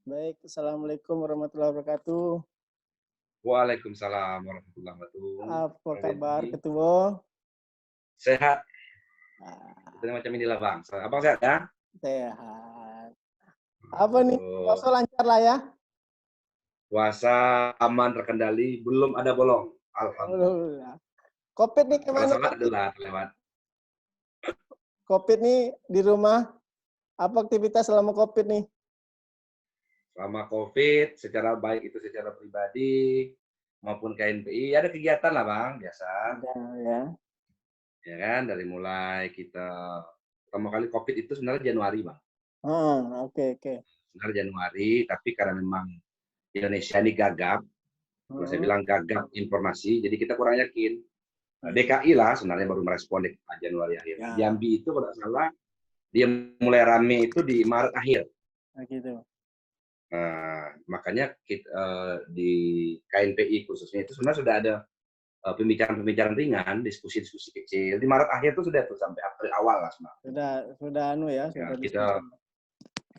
Baik, Assalamualaikum warahmatullahi wabarakatuh. Waalaikumsalam warahmatullahi wabarakatuh. Apa Bang kabar, Deddy, Ketua? sehat. Ah, Itu macam inilah Bang. Abang sehat ya? sehat. Apa nih, Alhamdulillah. puasa lancar lah ya? Puasa aman terkendali, belum ada bolong. Alhamdulillah. Alhamdulillah. Covid nih Kalau kemana salat Covid? adalah lewat. Covid nih di rumah, apa aktivitas selama Covid nih? Selama COVID, secara baik itu secara pribadi maupun KNPI, ada kegiatan lah Bang, biasa. Ada ya. Ya kan, dari mulai kita pertama kali COVID itu sebenarnya Januari Bang. Oke, oke. Sebenarnya Januari, tapi karena memang Indonesia ini gagap, kalau saya Hmm, bilang gagap informasi, jadi kita kurang yakin. hmm, DKI lah sebenarnya baru merespon di Januari akhir. ya, Jambi itu kalau tidak salah dia mulai rame itu di Maret akhir. gitu. Makanya kita, di KNPI khususnya itu sebenarnya sudah ada pembicaraan-pembicaraan ringan, diskusi-diskusi kecil. Di Maret akhir itu sudah tuh sampai April awal lah sebenarnya. Sudah anu ya, Ya, sudah kita diskusi.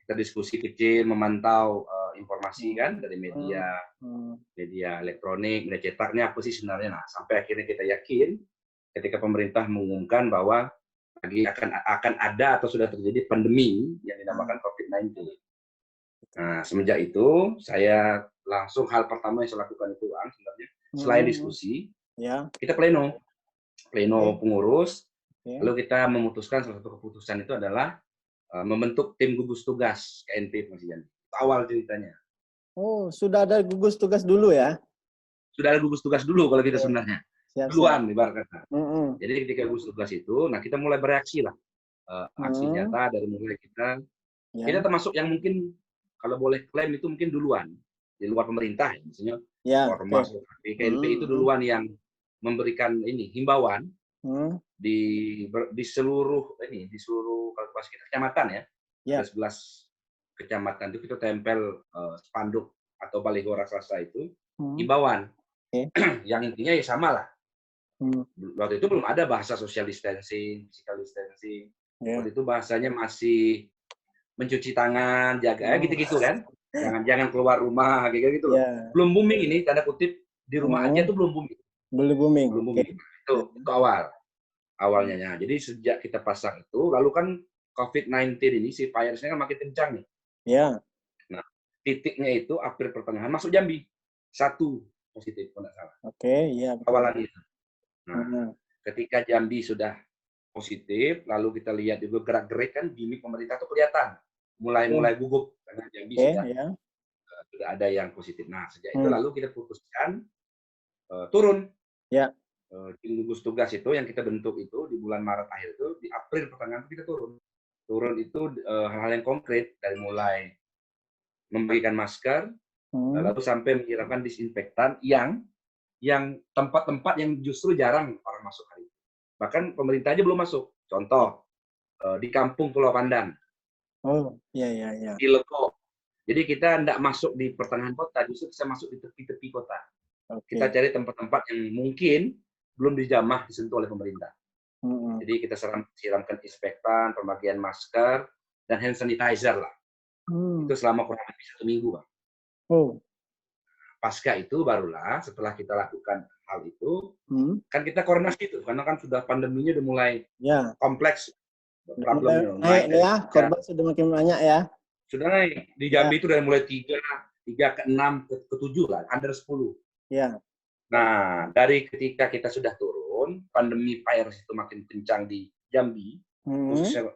kita diskusi kecil, memantau informasi Hmm, kan dari hmm, media hmm, media elektronik, media cetaknya apa sih sebenarnya. Nah, sampai akhirnya kita yakin ketika pemerintah mengumumkan bahwa lagi akan ada atau sudah terjadi pandemi yang hmm, dinamakan COVID-19. Nah, semenjak itu saya langsung hal pertama yang saya lakukan itu sebenarnya selain hmm, diskusi, ya, kita pleno oke, pengurus, oke. lalu kita memutuskan salah satu keputusan itu adalah membentuk tim gugus tugas KNP Presiden. Itu awal ceritanya. Oh, sudah ada gugus tugas dulu ya? Sudah ada gugus tugas dulu kalau kita Oke, sebenarnya. siap-siap. Duluan ibarat kata. Hmm, Jadi ketika gugus tugas itu, nah kita mulai bereaksi lah. Aksi hmm, nyata dari mulai kita ya, termasuk yang mungkin kalau boleh klaim itu mungkin duluan di luar pemerintah ya, misalnya ya, oke. Ormas, BKNP itu Hmm, duluan yang memberikan ini himbauan hmm, di seluruh kalau pas kita kecamatan ya, ada ya, 11 kecamatan itu kita tempel spanduk atau baliho raksasa itu hmm, himbauan oke. yang intinya ya sama lah. Hmm, Waktu itu belum ada bahasa social distancing, physical distancing. ya, Waktu itu bahasanya masih mencuci tangan, jaga hmm, gitu-gitu kan. Jangan jangan keluar rumah gitu loh. ya, Belum booming ini tanda kutip di rumah aja hmm, tuh belum booming. boleh booming, Belum oke. booming. Itu awalnya. Ya. Jadi sejak kita pasang itu, lalu kan COVID-19 ini si virusnya kan makin kencang nih. Ya, Nah, titiknya itu April pertengahan masuk Jambi. Satu positif kalau nggak salah. oke, ya betul. Awalan itu. Nah, Hmm, ketika Jambi sudah positif, lalu kita lihat juga gerak-gerik kan gimmick pemerintah itu kelihatan. oke, Mulai gugup karena Jambi oke, sudah ya. ada yang positif. Nah, sejak itu Hmm, lalu kita putuskan turun. ya, Tim gugus tugas itu yang kita bentuk itu di bulan Maret akhir itu, di April pertengahan kita turun. Turun itu hal-hal yang konkret dari mulai memberikan masker, hmm, lalu sampai menyiramkan disinfektan yang tempat-tempat yang justru jarang orang masuk hari ini. Bahkan pemerintah aja belum masuk. ya. Contoh di Kampung Pulau Pandan, Oh, ya, ya, ya. di Leko. Jadi kita tidak masuk di pertengahan kota, justru bisa masuk di tepi-tepi kota. Kita Oke. cari tempat-tempat yang mungkin belum dijamah disentuh oleh pemerintah. Hmm, Jadi kita siramkan disinfektan, pembagian masker, dan hand sanitizer lah. hmm. Itu selama kurang lebih 1 minggu, Bang. Oh, Pasca itu barulah setelah kita lakukan hal itu, hmm, kan kita koordinasi itu, karena kan sudah pandeminya udah mulai ya. kompleks, Udah mulai problemnya naik naik nih dari ya, 3, korban sudah makin banyak ya. sudah naik. Di Ya, Jambi itu dari mulai 3 ke 6 ke 7 lah, under 10. ya. Nah, dari ketika kita sudah turun, pandemi virus itu makin kencang di Jambi, Hmm, khususnya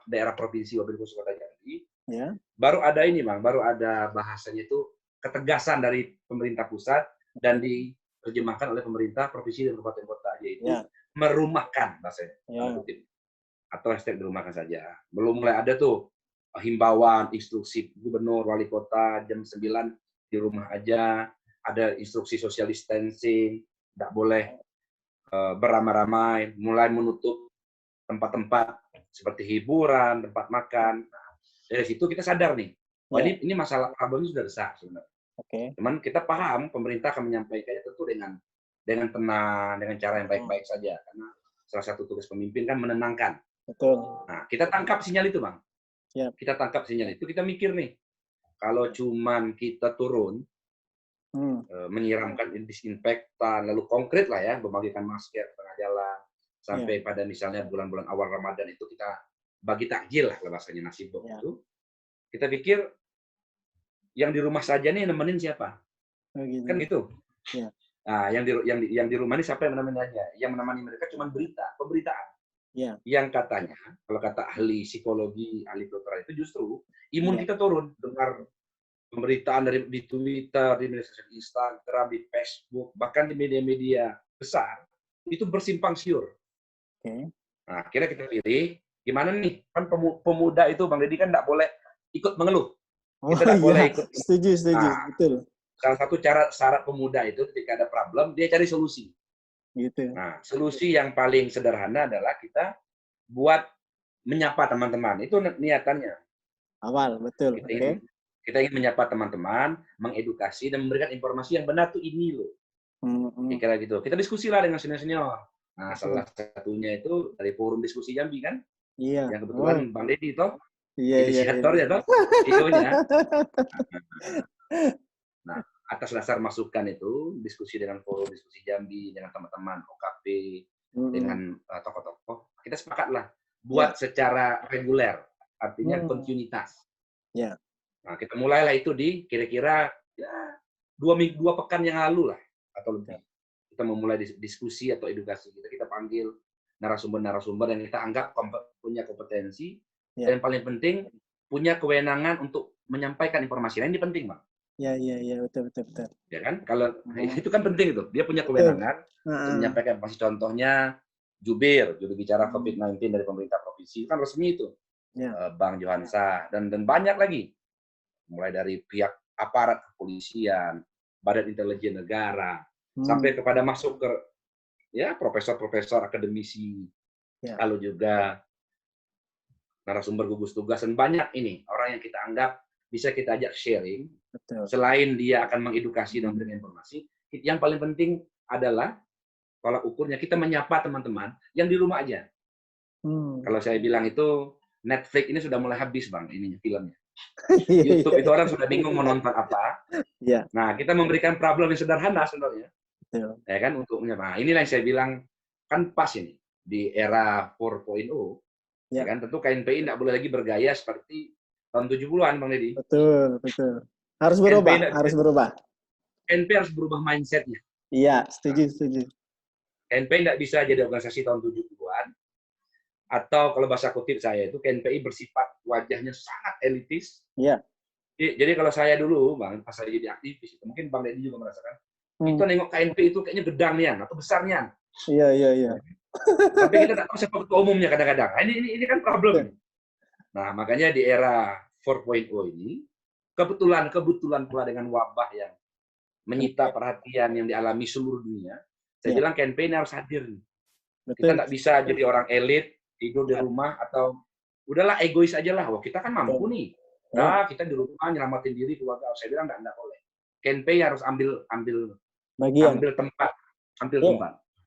daerah provinsi wabil khusus kota Jambi, ya, baru ada ini Bang, baru ada bahasanya itu ketegasan dari pemerintah pusat dan diterjemahkan oleh pemerintah provinsi dan kabupaten kota, yaitu ya, merumahkan bahasanya, tanda ya. kutip, atau hashtag dirumahkan saja. Belum mulai ada tuh himbauan, instruksi gubernur, wali kota jam 9 di rumah aja, ada instruksi social distancing, tidak boleh beramai-ramai, mulai menutup tempat-tempat seperti hiburan, tempat makan. Nah, dari situ kita sadar nih, wah Ya, ini masalah problemnya sudah besar sebenarnya. oke. Cuman kita paham pemerintah akan menyampaikannya tentu dengan tenang, dengan cara yang Hmm, baik-baik saja. Karena salah satu tugas pemimpin kan menenangkan. betul. Nah, kita tangkap sinyal itu, Bang. Siap. Kita tangkap sinyal itu, kita mikir nih, Kalau cuman kita turun Hmm. menyiramkan disinfektan, lalu konkret lah ya, membagikan masker tengah jalan, sampai pada misalnya bulan-bulan awal Ramadan itu kita bagi takjil lah bahasanya nasi box Ya. itu. Kita pikir yang di rumah saja nih nemenin siapa? Oh, gitu. Kan gitu. Ya. Nah, yang di rumah ini siapa yang menemani aja? Yang menemani mereka cuma pemberitaan. Ya. Yang katanya, kalau kata ahli psikologi, ahli kedokteran itu justru imun Ya. kita turun dengar pemberitaan dari di Twitter, di media sosial Instagram, di Facebook, bahkan di media-media besar itu bersimpang siur. Oke. Nah, akhirnya kita pilih gimana nih? Kan pemuda itu Bang Deddy kan nggak boleh ikut mengeluh. Oh Kita nggak boleh iya, ikut. setuju, Nah, betul. salah satu syarat pemuda itu ketika ada problem dia cari solusi. Gitu. Nah, solusi yang paling sederhana adalah kita buat menyapa teman-teman. Itu niatannya. Awal, betul. Kita Oke. ingin kita ingin menyapa teman-teman, mengedukasi dan memberikan informasi yang benar tuh ini loh. Kira-kira gitu. Kita diskusi lah dengan senior-senior. Nah, salah satunya itu dari forum diskusi Jambi kan, Iya. yang kebetulan Bang Deddy toh, Iya. inisiatornya toh, CEO-nya. Nah, atas dasar masukan itu, diskusi dengan forum diskusi Jambi, dengan teman-teman OKP, dengan tokoh-tokoh, kita sepakatlah buat secara reguler, artinya kontinuitas. Ya. Nah, kita mulailah itu di kira-kira ya, 2 pekan yang lalu lah, atau lebih. Kita memulai diskusi atau edukasi. Kita panggil narasumber-narasumber yang kita anggap punya kompetensi, dan yang paling penting, punya kewenangan untuk menyampaikan informasi. Nah, ini penting, Bang. Iya, betul. Ya kan? Kalau itu kan penting itu. Dia punya kewenangan untuk menyampaikan informasi. Contohnya jubir bicara COVID-19 dari pemerintah provinsi kan resmi itu. Bang Johansa dan banyak lagi. Mulai dari pihak aparat kepolisian, Badan Intelijen Negara, sampai kepada masuk ke ya profesor-profesor akademisi. Lalu juga narasumber gugus tugas dan banyak ini orang yang kita anggap bisa kita ajak sharing. Betul. Selain dia akan mengedukasi dan memberikan informasi, yang paling penting adalah tolak ukurnya kita menyapa teman-teman yang di rumah aja. Kalau saya bilang itu Netflix ini sudah mulai habis Bang ininya filmnya. YouTube itu orang sudah bingung mau nonton apa. Nah, kita memberikan problem yang sederhana sebenarnya. Ya kan untuk menyapa. Nah, inilah yang saya bilang kan pas ini di era 4.0. Ya kan tentu KNPI tidak boleh lagi bergaya seperti tahun 70-an Bang Deddy. Betul. Harus berubah. KNPI harus berubah mindset-nya. Iya, setuju. KNPI tidak bisa jadi organisasi tahun 70-an. Atau kalau bahasa kutip saya itu KNPI bersifat wajahnya sangat elitis. Iya. Jadi kalau saya dulu Bang, pas saya jadi aktivis, mungkin Bang Deddy juga merasakan, kita nengok KNPI itu kayaknya gedangnya atau besarnya. Iya. Tapi kita tak tahu siapa ketua umumnya kadang-kadang. Nah, ini kan problem. Nah, makanya di era 4.0 ini, kebetulan pula dengan wabah yang menyita perhatian yang dialami seluruh dunia, saya bilang KNPI ini harus hadir. Kita nggak bisa jadi orang elit, tidur di rumah, atau udahlah egois aja lah. Wah, kita kan mampu nih. Nah, kita di rumah nyelamatin diri keluarga. Saya bilang nggak boleh. KNPI harus ambil tempat.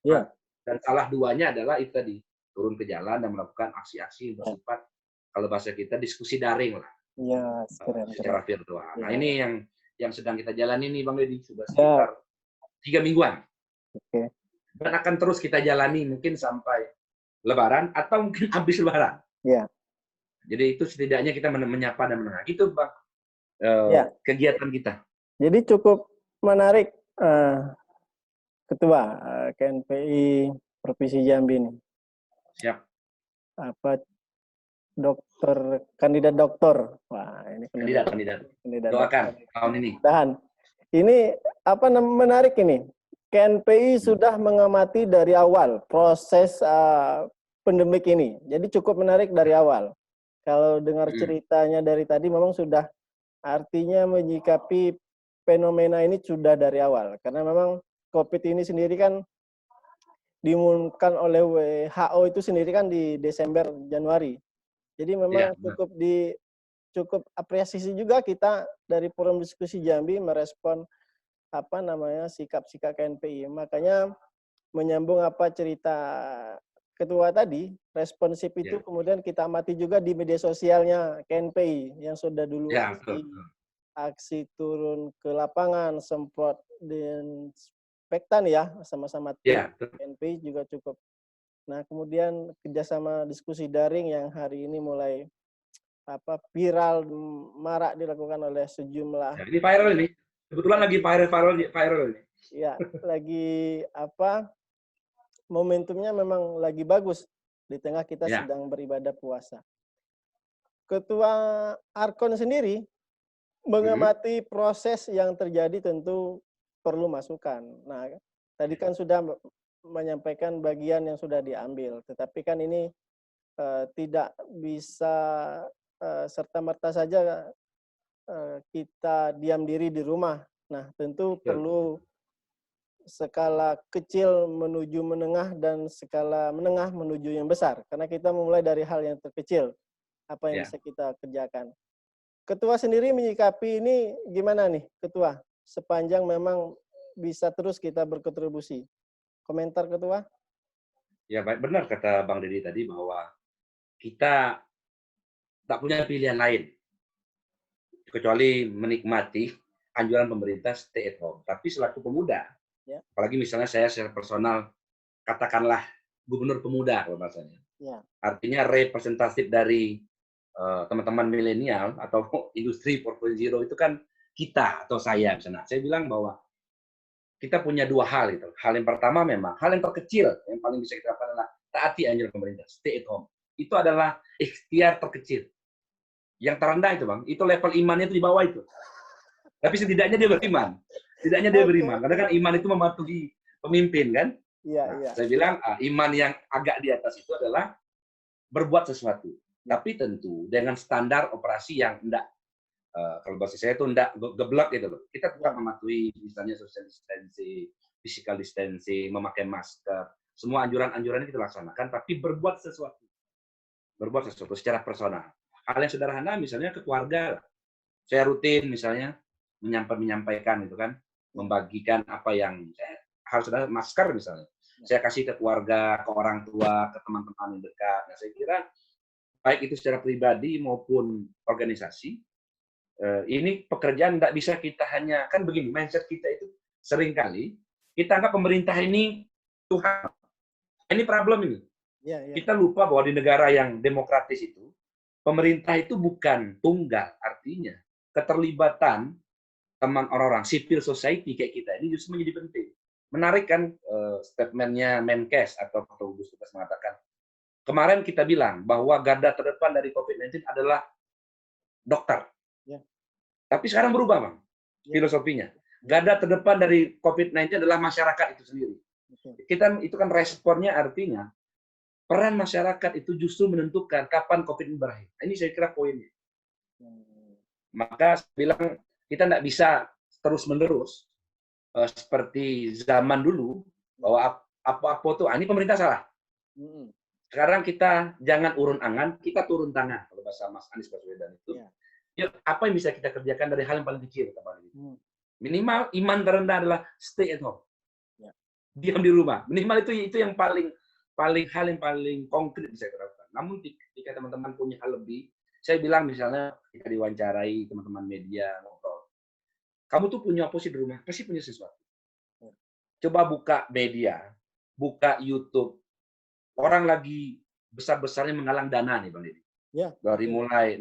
Yeah. Dan salah duanya adalah itu tadi, turun ke jalan dan melakukan aksi-aksi yang bersifat, kalau bahasa kita, diskusi daring lah. Iya, secara virtual. Nah, ini yang sedang kita jalani nih Bang Deddy, sudah sekitar 3 mingguan. Dan akan terus kita jalani mungkin sampai Lebaran atau mungkin habis Lebaran. Iya. Jadi itu setidaknya kita menyapa dan menengah. Gitu Bang, kegiatan kita. Jadi cukup menarik Ketua KNPI Provinsi Jambi ini. Siap. Kandidat doktor. Wah, ini kandidat. Doakan tahun ini. Ini menarik ini. KNPI sudah mengamati dari awal proses pandemik ini. Jadi cukup menarik dari awal. Kalau dengar ceritanya dari tadi memang sudah artinya menyikapi fenomena ini sudah dari awal. Karena memang COVID ini sendiri kan diumumkan oleh WHO itu sendiri kan di Desember Januari. Jadi memang cukup apresiasi juga kita dari Forum Diskusi Jambi merespon sikap-sikap KNPI. Makanya menyambung apa cerita Ketua tadi, responsif itu kemudian kita amati juga di media sosialnya KNPI yang sudah dulu aksi turun ke lapangan, semprot disinfektan ya, sama-sama tim Ya, KNPI juga cukup. Nah, kemudian kerjasama diskusi daring yang hari ini mulai viral, marak dilakukan oleh sejumlah ini viral ini. Kebetulan lagi viral ini. ya, lagi momentumnya memang lagi bagus di tengah kita Ya, sedang beribadah puasa. Ketua Arkon sendiri mengamati proses yang terjadi tentu perlu masukan. Nah, tadi kan sudah menyampaikan bagian yang sudah diambil, tetapi kan ini tidak bisa serta-merta saja kita diam diri di rumah. Nah, tentu betul. perlu skala kecil menuju menengah dan skala menengah menuju yang besar. Karena kita memulai dari hal yang terkecil, apa yang Ya. bisa kita kerjakan. Ketua sendiri menyikapi ini gimana nih, Ketua? Sepanjang memang bisa terus kita berkontribusi. Komentar Ketua? Ya, baik, benar kata Bang Deddy tadi bahwa kita tak punya pilihan lain kecuali menikmati anjuran pemerintah stay at home. Tapi selaku pemuda, Ya. apalagi misalnya saya secara personal, katakanlah gubernur pemuda kalau bahasanya. Ya. Artinya representatif dari teman-teman milenial atau industri 4.0 itu kan kita atau saya misalnya. Saya bilang bahwa kita punya dua hal itu. Hal yang pertama memang, hal yang terkecil yang paling bisa kita lakukan adalah taati anjuran pemerintah, stay at home. Itu adalah ikhtiar terkecil. Yang terendah itu Bang, itu level imannya itu di bawah itu. Tapi setidaknya dia beriman. Setidaknya dia beriman. Karena kan iman itu mematuhi pemimpin kan. Iya, Nah, iya. saya bilang iman yang agak di atas itu adalah berbuat sesuatu. Tapi tentu dengan standar operasi yang enggak, kalau bahasa saya itu enggak geblek gitu loh. Kita tetap mematuhi misalnya social distancing, physical distancing, memakai masker. Semua anjuran-anjuran kita laksanakan, tapi berbuat sesuatu. Berbuat sesuatu secara personal. Hal yang sederhana misalnya ke keluarga. Saya rutin misalnya menyampaikan itu kan, membagikan apa yang harus ada masker misalnya. Saya kasih ke keluarga, ke orang tua, ke teman-teman yang dekat. Nah, saya kira baik itu secara pribadi maupun organisasi, ini pekerjaan tidak bisa kita hanya, kan begini, mindset kita itu seringkali kita anggap pemerintah ini Tuhan. Ini problem ini. Ya, ya. Kita lupa bahwa di negara yang demokratis itu, pemerintah itu bukan tunggal. Artinya, keterlibatan teman orang-orang, civil society kayak kita ini justru menjadi penting. Menarik kan statementnya Menkes atau Gugus Tugas mengatakan, kemarin kita bilang bahwa garda terdepan dari COVID-19 adalah dokter. Ya. Tapi sekarang berubah, Bang, filosofinya. Garda terdepan dari COVID-19 adalah masyarakat itu sendiri. Kita itu kan responnya artinya peran masyarakat itu justru menentukan kapan COVID ini berakhir. Ini saya kira poinnya. Maka saya bilang kita tidak bisa terus-menerus seperti zaman dulu bahwa apa-apa tuh ini pemerintah salah. Sekarang kita jangan urun angan, kita turun tangan kalau bahasa Mas Anies Baswedan itu. Ya, apa yang bisa kita kerjakan dari hal yang paling kecil, minimal iman terendah adalah stay at home, diam di rumah. Minimal itu yang paling hal yang paling konkret bisa kita lakukan. Namun jika teman-teman punya hal lebih, saya bilang misalnya kita diwawancarai teman-teman media ngobrol, kamu tuh punya apa sih di rumah? Pasti punya sesuatu. Coba buka media, buka YouTube. Orang lagi besar-besarnya menggalang dana nih Bang Deddy. Dari mulai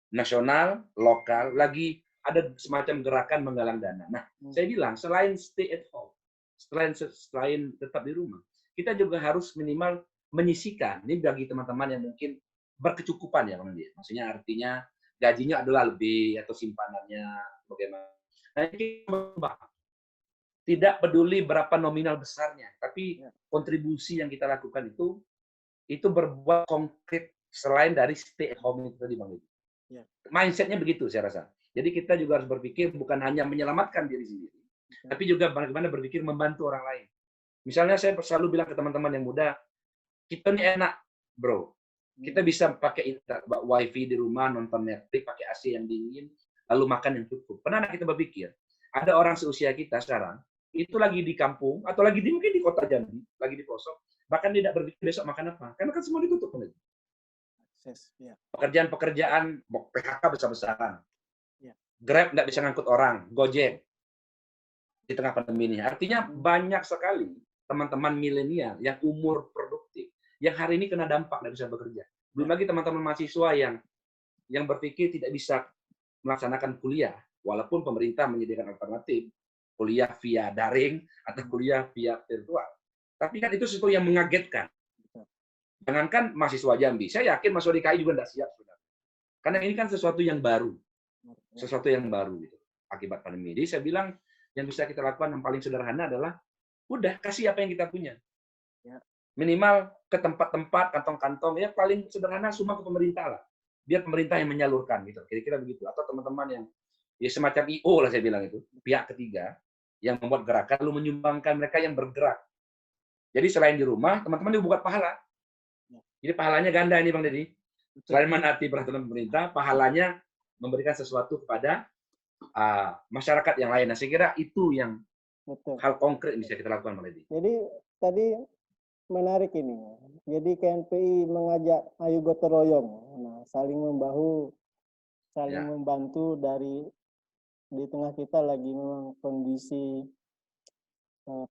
nasional, lokal, lagi ada semacam gerakan menggalang dana. Nah, saya bilang selain stay at home, selain tetap di rumah, kita juga harus minimal menyisihkan. Ini bagi teman-teman yang mungkin berkecukupan ya Bang Deddy. Maksudnya artinya gajinya adalah lebih atau simpanannya bagaimana. Nah, tidak peduli berapa nominal besarnya, tapi kontribusi yang kita lakukan itu berbuat konkret selain dari stay at home itu tadi Bang Deddy. Mindsetnya begitu saya rasa. Jadi kita juga harus berpikir bukan hanya menyelamatkan diri sendiri, tapi juga bagaimana berpikir membantu orang lain. Misalnya saya selalu bilang ke teman-teman yang muda, kita ini enak, bro. Kita bisa pakai wifi di rumah, nonton Netflix, pakai AC yang dingin, lalu makan yang cukup. Pernah kita berpikir, ada orang seusia kita sekarang, itu lagi di kampung, atau lagi mungkin di kota Jambi, lagi di pelosok, bahkan tidak berpikir besok makan apa. Karena kan semua ditutup. Pekerjaan-pekerjaan PHK besar-besaran. Grab nggak bisa ngangkut orang, Gojek di tengah pandemi ini. Artinya banyak sekali teman-teman milenial yang umur produktif, yang hari ini kena dampak nggak bisa bekerja. Belum lagi teman-teman mahasiswa yang berpikir tidak bisa melaksanakan kuliah, walaupun pemerintah menyediakan alternatif, kuliah via daring atau kuliah via virtual. Tapi kan itu sesuatu yang mengagetkan. Jangankan mahasiswa Jambi, saya yakin mahasiswa DKI juga tidak siap. Karena ini kan sesuatu yang baru. Sesuatu yang baru gitu, akibat pandemi. Jadi saya bilang, yang bisa kita lakukan yang paling sederhana adalah, udah, kasih apa yang kita punya. Minimal ke tempat-tempat, kantong-kantong, ya paling sederhana semua ke pemerintah lah. Biar pemerintah yang menyalurkan, gitu. Kira-kira begitu. Atau teman-teman yang, ya semacam IO lah saya bilang itu, pihak ketiga, yang membuat gerakan, lalu menyumbangkan mereka yang bergerak. Jadi selain di rumah, teman-teman juga buat pahala. Jadi pahalanya ganda ini Bang Deddy. Selain menaati peraturan pemerintah, pahalanya memberikan sesuatu kepada masyarakat yang lain. Nah, saya kira itu yang hal konkret yang bisa kita lakukan, Bang Deddy. Jadi tadi menarik ini. Jadi KNPI mengajak ayo gotong royong. Nah, saling membahu, saling membantu di tengah kita lagi memang kondisi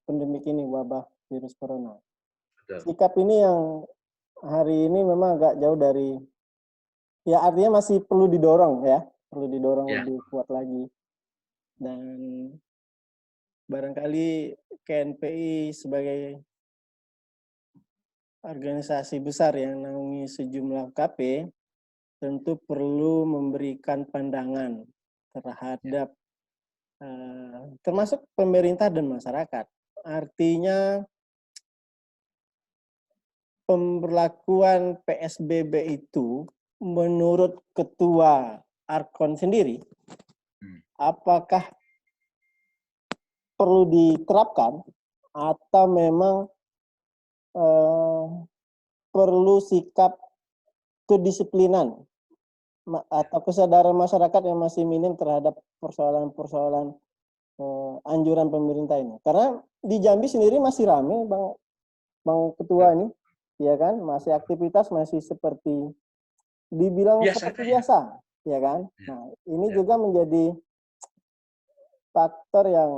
pandemik ini, wabah virus corona. Betul. Sikap ini yang hari ini memang agak jauh dari, ya artinya masih perlu didorong ya, perlu didorong lebih kuat lagi. Dan barangkali KNPI sebagai organisasi besar yang naungi sejumlah KP tentu perlu memberikan pandangan terhadap termasuk pemerintah dan masyarakat. Artinya pemberlakuan PSBB itu menurut Ketua Arkon sendiri, apakah perlu diterapkan atau memang perlu sikap kedisiplinan atau kesadaran masyarakat yang masih minim terhadap persoalan-persoalan anjuran pemerintah ini. Karena di Jambi sendiri masih ramai, Bang Ketua ini, ya kan, masih aktivitas masih seperti dibilang seperti biasa, ya kan. Nah, ini juga menjadi faktor yang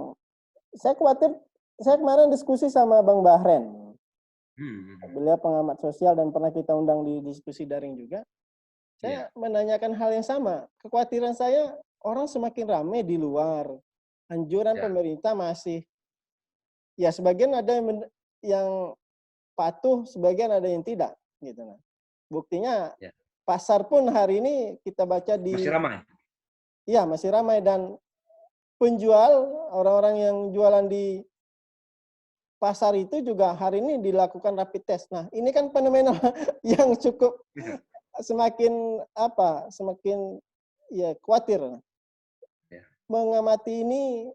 saya khawatir. Saya kemarin diskusi sama Bang Bahren, beliau pengamat sosial dan pernah kita undang di diskusi daring juga. Saya menanyakan hal yang sama. Kekhawatiran saya, orang semakin ramai di luar, anjuran pemerintah masih, ya sebagian ada yang patuh, sebagian ada yang tidak, gitu. Nah, buktinya pasar pun hari ini kita baca di masih ramai. Iya, masih ramai, dan penjual, orang-orang yang jualan di pasar itu juga hari ini dilakukan rapid test. Nah, ini kan fenomena yang cukup semakin ya khawatir. Mengamati ini,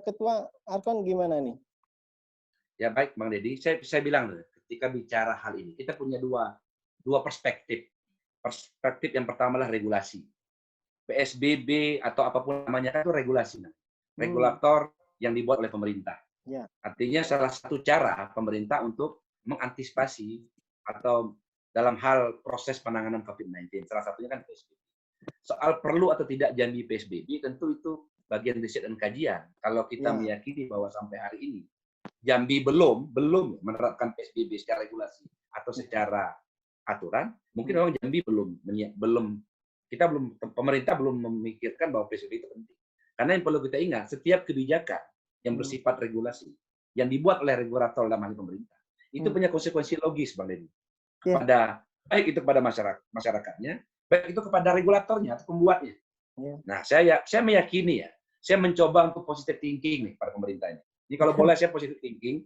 Ketua Arkon gimana nih? Ya baik, Bang Deddy. Saya bilang ketika bicara hal ini, kita punya dua perspektif. Perspektif yang pertama adalah regulasi. PSBB atau apapun namanya itu regulasi. Regulator yang dibuat oleh pemerintah. Artinya salah satu cara pemerintah untuk mengantisipasi atau dalam hal proses penanganan COVID-19. Salah satunya kan PSBB. Soal perlu atau tidak Jambi PSBB, tentu itu bagian riset dan kajian. Kalau kita meyakini bahwa sampai hari ini Jambi belum menerapkan PSBB secara regulasi atau secara aturan, mungkin memang Jambi pemerintah belum memikirkan bahwa PSBB itu penting. Karena yang perlu kita ingat, setiap kebijakan yang bersifat regulasi, yang dibuat oleh regulator dalam hal pemerintah, itu punya konsekuensi logis, Bang Deddy. Baik itu kepada masyarakatnya, baik itu kepada regulatornya atau pembuatnya. Nah, saya meyakini saya mencoba untuk positive thinking nih pada pemerintah ini. Jadi kalau boleh saya positive thinking,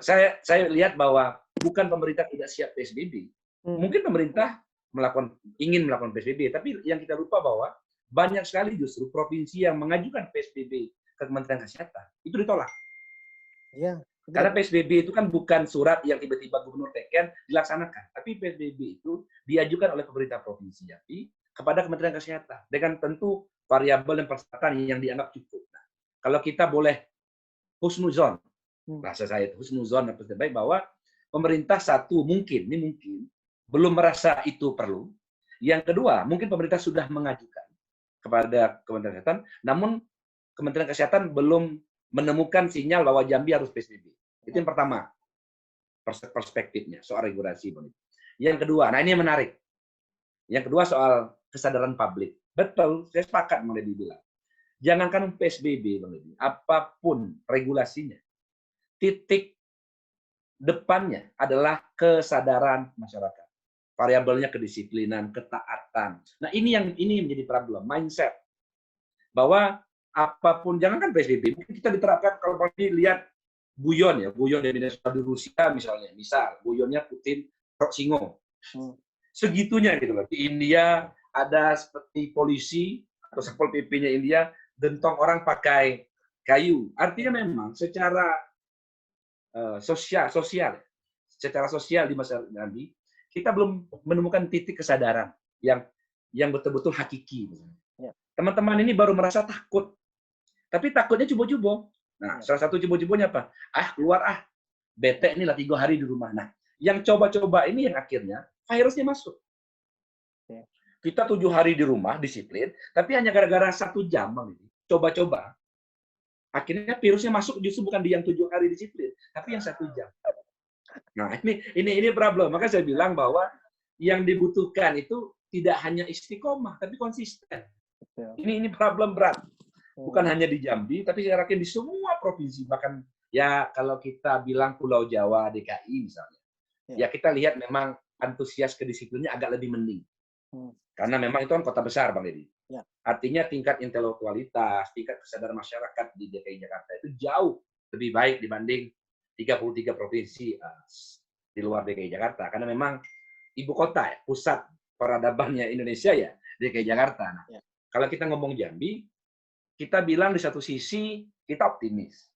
saya lihat bahwa bukan pemerintah tidak siap PSBB. Mungkin pemerintah ingin melakukan PSBB, tapi yang kita lupa bahwa banyak sekali justru provinsi yang mengajukan PSBB ke Kementerian Kesehatan itu ditolak. Karena PSBB itu kan bukan surat yang tiba-tiba gubernur teken dilaksanakan, tapi PSBB itu diajukan oleh pemerintah provinsi Jambi kepada Kementerian Kesehatan dengan tentu variabel dan persyaratan yang dianggap cukup. Nah, kalau kita boleh husnuzon, bahasa saya itu husnuzon, baik bahwa pemerintah mungkin belum merasa itu perlu. Yang kedua, mungkin pemerintah sudah mengajukan kepada Kementerian Kesehatan, namun Kementerian Kesehatan belum menemukan sinyal bahwa Jambi harus PSBB. Itu yang pertama, perspektifnya soal regulasi. Yang kedua, nah ini yang menarik. Yang kedua soal kesadaran publik. Betul, saya sepakat mulai dibilang. Jangankan PSBB, Bang Deddy, apapun regulasinya, titik depannya adalah kesadaran masyarakat. Variabelnya kedisiplinan, ketaatan. Nah, ini yang menjadi problem, mindset. Bahwa apapun, jangankan PSBB, mungkin kita diterapkan kalau lihat guyon di Rusia misalnya, guyonnya Putin rok singo. Segitunya gitu loh. Di India ada seperti polisi atau Satpol PP-nya India gentong orang pakai kayu. Artinya memang secara sosial di masyarakat Jambi, kita belum menemukan titik kesadaran yang betul-betul hakiki. Teman-teman ini baru merasa takut, tapi takutnya cubo-cubo. Nah, salah satu cubo-cubonya apa? Keluar bete inilah 3 hari di rumah. Nah, yang coba-coba ini yang akhirnya virusnya masuk. Kita 7 hari di rumah, disiplin, tapi hanya gara-gara 1 jam, coba-coba. Akhirnya virusnya masuk justru bukan di yang 7 hari disiplin, tapi yang 1 jam. Nah, ini problem. Maka saya bilang bahwa yang dibutuhkan itu tidak hanya istiqomah, tapi konsisten. Ini problem berat. Bukan hanya di Jambi, tapi saya yakin di semua provinsi. Bahkan ya kalau kita bilang Pulau Jawa, DKI misalnya. Ya kita lihat memang antusias kedisiplinnya agak lebih mending. Karena memang itu kan kota besar, Bang Deddy. Artinya tingkat intelektualitas, tingkat kesadaran masyarakat di DKI Jakarta itu jauh lebih baik dibanding 33 provinsi di luar DKI Jakarta. Karena memang ibu kota, pusat peradabannya Indonesia ya, DKI Jakarta. Nah, kalau kita ngomong Jambi, kita bilang di satu sisi kita optimis.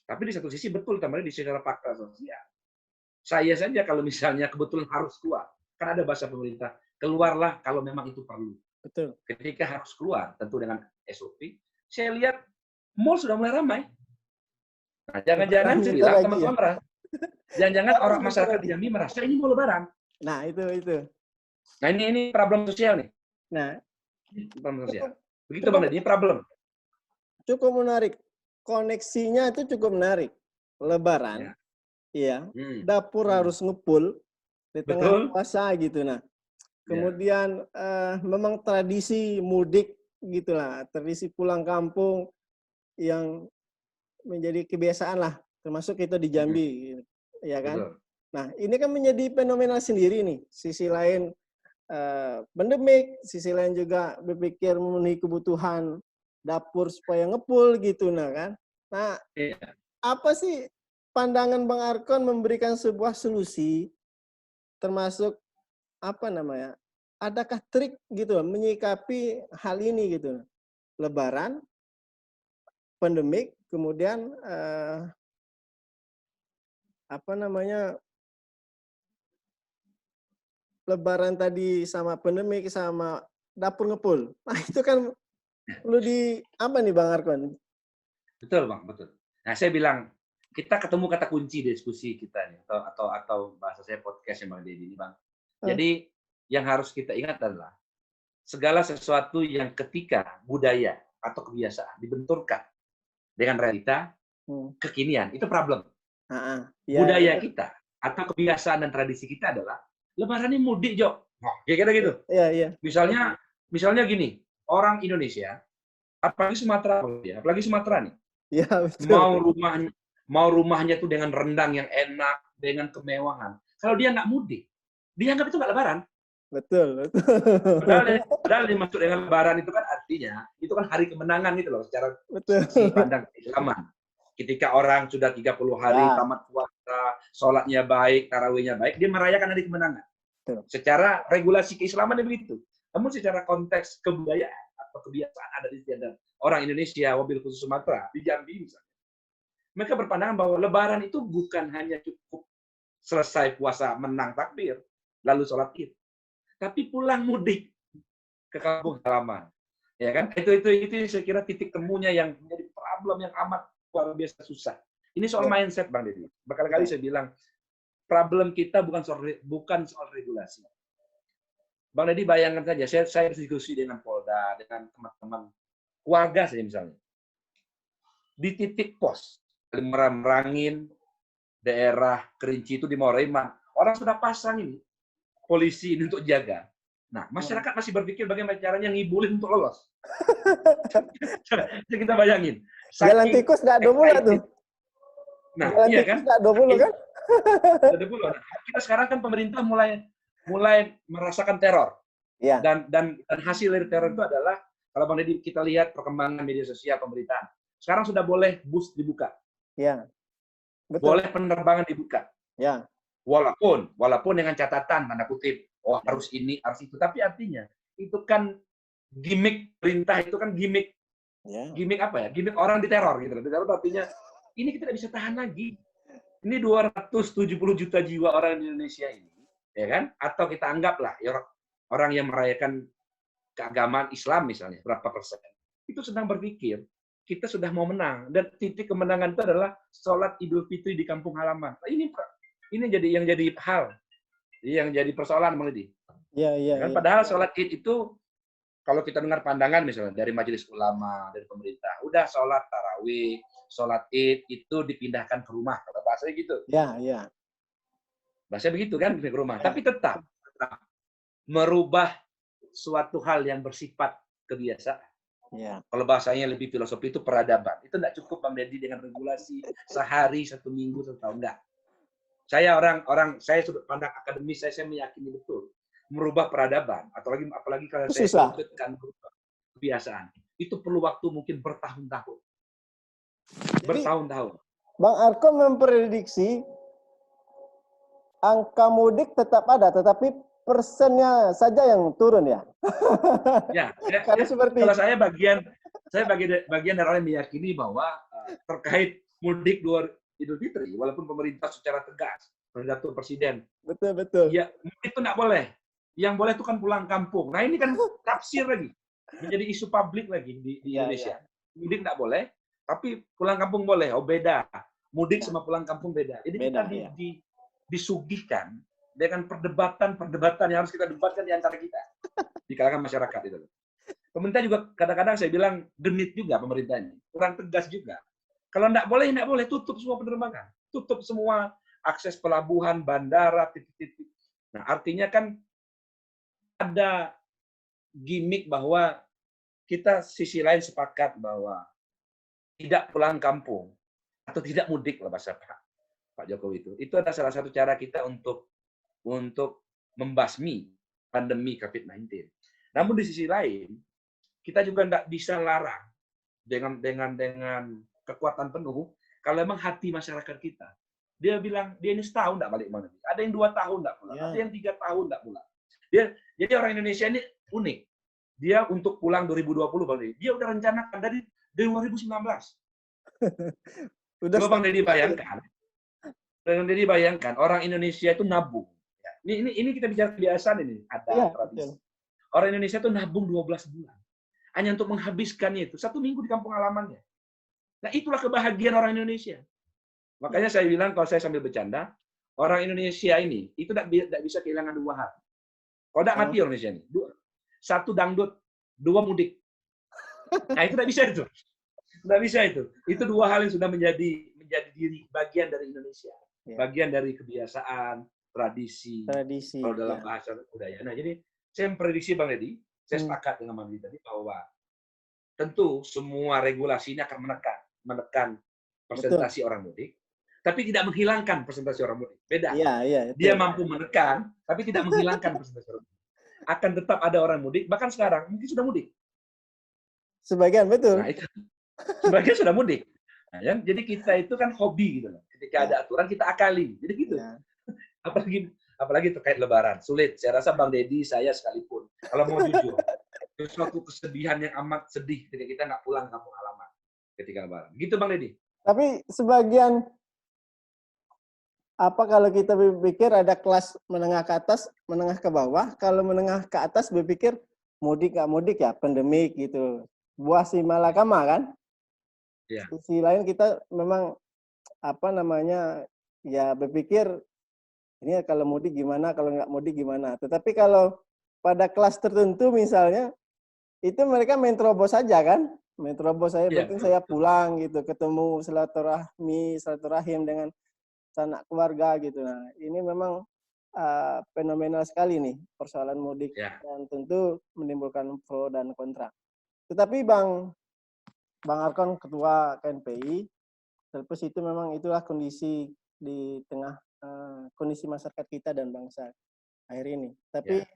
Tapi di satu sisi betul, tambahin di secara fakta sosial. Saya saja kalau misalnya kebetulan harus keluar, kan ada bahasa pemerintah, keluarlah kalau memang itu perlu. Betul. Ketika harus keluar, tentu dengan SOP, saya lihat mall sudah mulai ramai. Nah, jangan-jangan saya bilang teman-teman merasa, jangan-jangan orang masyarakat di Jambi merasa ini mau lebaran. Nah, itu. Nah, ini problem sosial nih. Nah, problem sosial. Begitu Bang, ini problem. Cukup menarik. Koneksinya itu cukup menarik. Lebaran, iya. Dapur harus ngepul di tengah puasa gitu. Nah, kemudian memang tradisi mudik gitulah, tradisi pulang kampung yang menjadi kebiasaan lah, termasuk itu di Jambi, ya kan? Betul. Nah, ini kan menjadi fenomena sendiri nih. Sisi lain pandemik, sisi lain juga berpikir memenuhi kebutuhan dapur supaya ngepul gitu, nah kan? Nah, apa sih pandangan Bang Arkon memberikan sebuah solusi, termasuk apa namanya? Adakah trik gitu menyikapi hal ini gitu? Lebaran, pandemik, kemudian apa namanya? Lebaran tadi sama pandemik sama dapur ngepul. Nah, itu kan perlu di apa nih Bang Arkon? Betul, Bang, betul. Nah, saya bilang kita ketemu kata kunci diskusi kita nih atau bahasa saya podcast yang Bang Deddy ini, Bang. Jadi yang harus kita ingat adalah segala sesuatu yang ketika budaya atau kebiasaan dibenturkan dengan realita kekinian, itu problem. Budaya kita atau kebiasaan dan tradisi kita adalah Lebaran ini mudik, Jo. Kira-kira gitu. Iya. Misalnya gini, orang Indonesia, apalagi Sumatera nih. Iya, betul. Mau rumahnya tuh dengan rendang yang enak, dengan kemewahan. Kalau dia nggak mudik, dia anggap itu nggak Lebaran. Betul. Padahal dimaksud dengan Lebaran itu kan artinya, itu kan hari kemenangan gitu loh, secara sisi pandang keislaman. Ketika orang sudah 30 hari tamat puasa, sholatnya baik, tarawihnya baik, dia merayakan hari kemenangan. Secara regulasi keislaman begitu. Namun secara konteks kebudayaan atau kebiasaan ada di setiap orang Indonesia, wabil khusus Sumatera, di Jambi misalnya. Mereka berpandangan bahwa Lebaran itu bukan hanya cukup selesai puasa menang takbir, lalu sholat Id, tapi pulang mudik ke kampung halaman. Ya kan? Itu saya kira titik temunya yang menjadi problem yang amat luar biasa susah. Ini soal mindset, Bang Deddy. Berkali-kali saya bilang, problem kita bukan soal regulasi. Bang Deddy bayangkan saja, saya diskusi dengan Polda, dengan teman-teman keluarga saja misalnya. Di titik pos, Merangin, daerah Kerinci itu di Moreman, orang sudah pasang ini polisi ini untuk jaga. Nah, masyarakat masih berpikir bagaimana caranya ngibulin untuk lolos. Jadi kita bayangin. Jalan tikus nggak 20 tuh. Nah, Jalan iya tikus kan? nggak 20 kan? Nah, kita sekarang kan pemerintah mulai merasakan teror. Iya. Dan hasil dari teror itu adalah kalau Bang Deddy kita lihat perkembangan media sosial pemerintahan. Sekarang sudah boleh bus dibuka. Iya. Betul. Boleh penerbangan dibuka. Ya. Walaupun dengan catatan tanda kutip, oh harus ini, harus itu. Tapi artinya itu kan gimmick perintah, itu kan gimmick. Ya. Gimmick apa ya? Gimmick orang diteror gitu. Diteror artinya ini kita tidak bisa tahan lagi. Ini 270 juta jiwa orang di Indonesia ini, ya kan? Atau kita anggaplah ya, orang yang merayakan keagamaan Islam misalnya, berapa persen? Itu sedang berpikir kita sudah mau menang, dan titik kemenangan itu adalah sholat Idul Fitri di kampung halaman. Nah, ini yang jadi hal, yang jadi persoalan, Bang Deddy. Iya. Kan? Padahal sholat Id itu kalau kita dengar pandangan misalnya dari majelis ulama, dari pemerintah, udah sholat tarawih, sholat Id itu dipindahkan ke rumah, kalau bahasanya gitu. Iya. Bahasanya begitu kan, ke rumah. Tapi tetap merubah suatu hal yang bersifat kebiasaan. Ya. Kalau bahasanya lebih filosofi itu peradaban. Itu tidak cukup Bang Deddy dengan regulasi sehari, 1 minggu, 1 tahun. Enggak. Saya saya sudut pandang akademis, saya meyakini betul merubah peradaban, apalagi kalau saya sebutkan kebiasaan, itu perlu waktu mungkin bertahun-tahun. Bertahun-tahun. Bang Arko memprediksi angka mudik tetap ada, tetapi persennya saja yang turun ya. Ya, seperti kalau saya bagian dari orang yang meyakini bahwa terkait mudik Idul Fitri, walaupun pemerintah secara tegas, pidato presiden, betul. Ya, mudik itu nggak boleh. Yang boleh itu kan pulang kampung. Nah ini kan tafsir lagi, menjadi isu publik lagi di Indonesia. Mudik nggak boleh, tapi pulang kampung boleh. Oh beda. Mudik sama pulang kampung beda. Jadi kita disuguhkan dengan perdebatan yang harus kita debatkan di antara kita di kalangan masyarakat itu. Pemerintah juga kadang-kadang saya bilang genit juga pemerintahnya, kurang tegas juga. Kalau nggak boleh, tutup semua penerbangan, tutup semua akses pelabuhan, bandara, titik-titik. Nah artinya kan ada gimmick bahwa kita sisi lain sepakat bahwa tidak pulang kampung atau tidak mudik lah bahasa Pak Jokowi itu. Itu adalah salah satu cara kita untuk membasmi pandemi COVID-19. Namun di sisi lain kita juga tidak bisa larang dengan kekuatan penuh kalau memang hati masyarakat kita. Dia bilang dia ini setahun tidak balik mana. Ada yang 2 tahun tidak pulang, ada yang 3 tahun tidak pulang. Jadi orang Indonesia ini unik. Dia untuk pulang 2020, dia udah rencanakan dari 2019. Coba Bang Deddy bayangkan, orang Indonesia itu nabung. Ini kita bicara kebiasaan ini, ada tradisi. Orang Indonesia itu nabung 12 bulan. Hanya untuk menghabiskannya itu 1 minggu di kampung halamannya. Nah itulah kebahagiaan orang Indonesia. Makanya saya bilang, kalau saya sambil bercanda, orang Indonesia ini itu tidak bisa kehilangan 2 hal. Kalau tidak mati orang Indonesia ini. 1 dangdut, 2 mudik. Nah itu tidak bisa itu. Tidak bisa itu. Itu 2 hal yang sudah menjadi diri bagian dari Indonesia. Bagian dari kebiasaan, tradisi. Kalau dalam bahasa budaya. Nah jadi saya memprediksi Bang Deddy, saya sepakat dengan Bang Deddy tadi bahwa tentu semua regulasi ini akan menekan persentase orang mudik, tapi tidak menghilangkan persentase orang mudik. Beda. Dia mampu menekan, tapi tidak menghilangkan persentase orang mudik. Akan tetap ada orang mudik, bahkan sekarang mungkin sudah mudik. Sebagian betul. Nah, itu. Sebagian sudah mudik. Nah, ya? Jadi kita itu kan hobi gitu loh. Ketika ada aturan kita akali. Jadi gitu. Apalagi terkait Lebaran, sulit. Saya rasa Bang Deddy, saya sekalipun, kalau mau jujur, itu suatu kesedihan yang amat sedih ketika kita nggak pulang kampung halaman ketika Lebaran. Gitu Bang Deddy. Tapi sebagian kalau kita berpikir ada kelas menengah ke atas, menengah ke bawah. Kalau menengah ke atas berpikir mudik nggak mudik ya, pandemik gitu. Buah si malakama kan? Ya. Sisi lain kita memang ya berpikir ini kalau mudik gimana, kalau nggak mudik gimana. Tetapi kalau pada kelas tertentu misalnya, itu mereka main terobos saja kan? Main terobos saya, Iya, penting betul, saya betul. pulang gitu, ketemu silaturahim dengan sanak keluarga gitu. Nah, ini memang fenomenal sekali nih persoalan mudik Ya, dan tentu menimbulkan pro dan kontra. Tetapi Bang Arkon ketua KNPI, terlepas itu memang itulah kondisi di tengah kondisi masyarakat kita dan bangsa akhir ini. Tapi ya.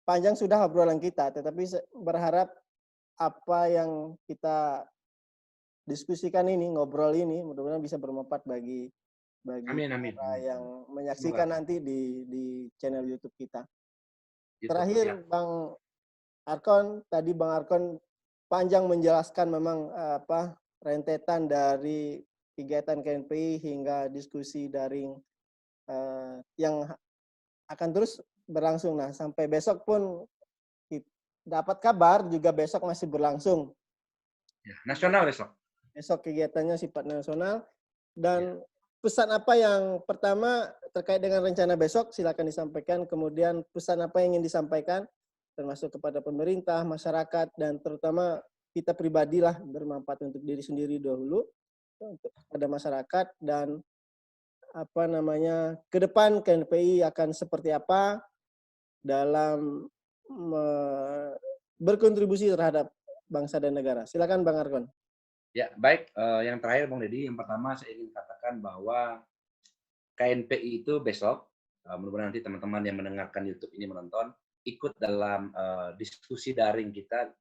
panjang sudah obrolan kita, tetapi berharap apa yang kita diskusikan ini, ngobrol ini, mudah-mudahan bisa bermanfaat bagi Amin, amin, para amin, yang amin. Semoga menyaksikan nanti di channel YouTube kita. YouTube. Terakhir, Ya, Bang Arkon, tadi Bang Arkon panjang menjelaskan memang rentetan dari kegiatan KNPI hingga diskusi daring yang akan terus berlangsung. Nah, sampai besok pun dapat kabar juga besok masih berlangsung. ya. Nasional besok. Besok kegiatannya sifat nasional. Ya. Dan pesan apa yang pertama terkait dengan rencana besok silakan disampaikan. Kemudian pesan apa yang ingin disampaikan termasuk kepada pemerintah, masyarakat, dan terutama kita pribadilah bermanfaat untuk diri sendiri dahulu, untuk pada masyarakat, dan ke depan KNPI akan seperti apa dalam berkontribusi terhadap bangsa dan negara. Silakan Bang Arkon. Ya, baik. Yang terakhir, Bang Deddy, yang pertama saya ingin katakan bahwa KNPI itu besok, mudah-mudahan nanti teman-teman yang mendengarkan YouTube ini menonton, ikut dalam diskusi daring kita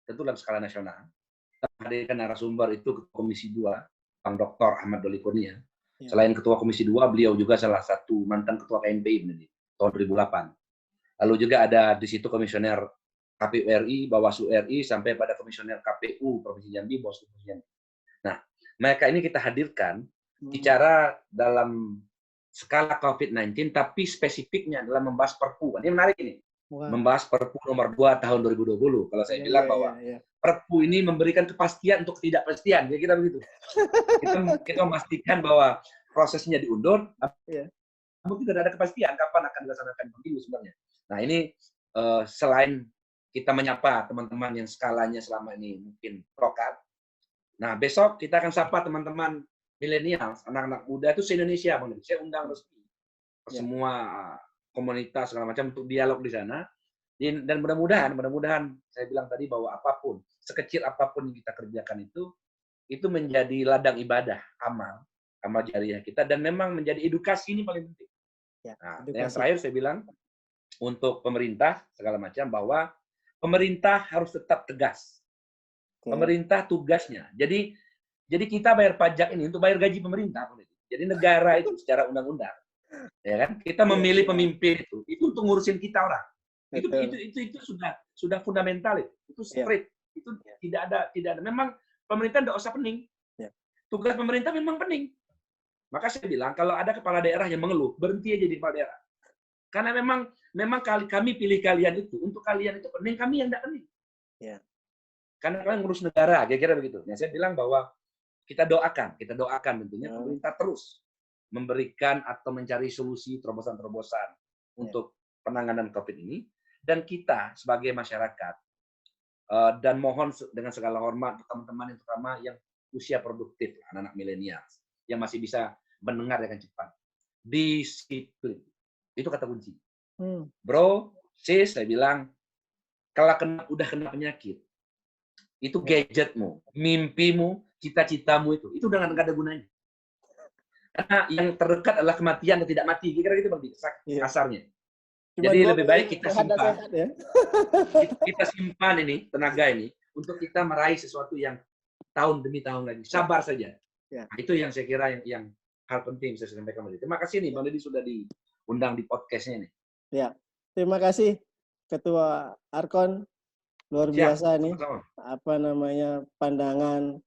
tentu dalam skala nasional. Kita hadirkan narasumber itu Komisi 2, Bang Dr. Ahmad Doli Kurnia. Ya. Selain Ketua Komisi 2, beliau juga salah satu mantan Ketua KNPI tahun 2008. Lalu juga ada di situ komisioner KPU RI, Bawaslu RI, sampai pada komisioner KPU Provinsi Jambi, Bawaslu Provinsi Jambi. Nah, mereka ini kita hadirkan bicara dalam skala COVID-19, tapi spesifiknya adalah membahas Perpu. Ini menarik ini. Wah. Membahas Perpu nomor 2 tahun 2020. Kalau saya bilang bahwa Perpu ini memberikan kepastian untuk ketidakpastian, kira-kira begitu. Kita memastikan bahwa prosesnya diundur, namun tidak ada kepastian kapan akan dilaksanakan pemilu sebenarnya. Nah, ini selain kita menyapa teman-teman yang skalanya selama ini mungkin lokal. Nah, besok kita akan sapa teman-teman milenial, anak-anak muda itu se-Indonesia, Bang. Saya undang resmi semua komunitas segala macam untuk dialog di sana. Dan mudah-mudahan saya bilang tadi bahwa apapun, sekecil apapun yang kita kerjakan itu menjadi ladang ibadah, amal jariah kita, dan memang menjadi edukasi ini paling penting. Nah, yang terakhir saya bilang untuk pemerintah segala macam bahwa pemerintah harus tetap tegas. Pemerintah tugasnya. Jadi kita bayar pajak ini untuk bayar gaji pemerintah. Jadi negara itu secara undang-undang, ya kan? Kita memilih pemimpin itu untuk ngurusin kita orang. Itu sudah fundamental itu straight. Itu tidak ada. Memang pemerintah tidak usah pening. Tugas pemerintah memang pening. Maka saya bilang kalau ada kepala daerah yang mengeluh, berhenti aja di kepala daerah. Karena memang kami pilih kalian itu untuk kalian itu pening, kami yang tidak pening. Karena kalian ngurus negara, kira-kira begitu. Nah, saya bilang bahwa kita doakan tentunya pemerintah terus memberikan atau mencari solusi terobosan-terobosan untuk penanganan COVID ini, dan kita sebagai masyarakat dan mohon dengan segala hormat teman-teman yang terutama yang usia produktif, anak-anak milenial yang masih bisa mendengar dengan cepat. Disiplin. Itu kata kunci. Bro, sis, saya bilang kalau udah kena penyakit, itu gadgetmu, mimpimu, cita-citamu itu udah nggak ada gunanya. Karena yang terdekat adalah kematian dan tidak mati. Kira-kira gitu Bang, kasarnya. Jadi lebih baik kita simpan. Kita simpan ini, tenaga ini, untuk kita meraih sesuatu yang tahun demi tahun lagi. Sabar saja. Nah, itu yang saya kira yang hal penting saya sampaikan. Terima kasih nih Bang Deddy sudah diundang di podcastnya nih. Ya, terima kasih Ketua Arkon. Luar biasa nih, pandangan,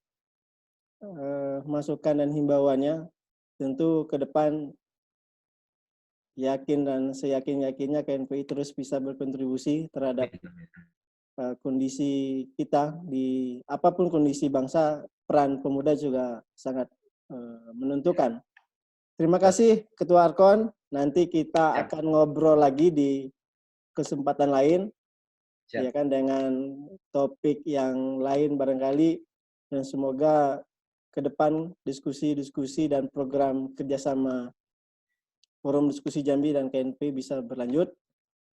masukan dan himbauannya. Tentu ke depan yakin dan seyakin-yakinnya KNPI terus bisa berkontribusi terhadap kondisi kita di apapun kondisi bangsa. Peran pemuda juga sangat menentukan. Terima kasih Ketua Arkon. Nanti kita akan ngobrol lagi di kesempatan lain, Siap. ya kan, dengan topik yang lain barangkali, dan semoga ke depan diskusi-diskusi dan program kerjasama Forum Diskusi Jambi dan KNP bisa berlanjut.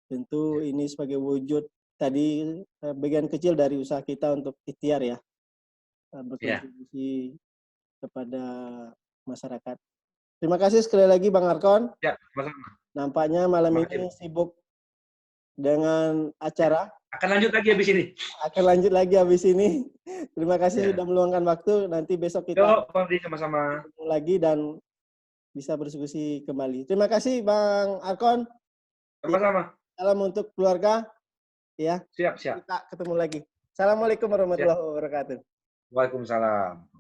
Tentu ini sebagai wujud tadi bagian kecil dari usaha kita untuk ikhtiar ya, berkontribusi kepada masyarakat. Terima kasih sekali lagi Bang Arkon. Ya, sama-sama. Nampaknya malam Terima ini kasih. sibuk dengan acara. Akan lanjut lagi habis ini. Akan lanjut lagi habis ini. Terima kasih Ya. sudah meluangkan waktu. Nanti besok kita Yuk, Fadli, sama-sama. ketemu lagi dan bisa berdiskusi kembali. Terima kasih Bang Arkon. Sama-sama. Salam untuk keluarga. Ya, Siap, siap. kita ketemu lagi. Assalamualaikum warahmatullahi wabarakatuh. Waalaikumsalam.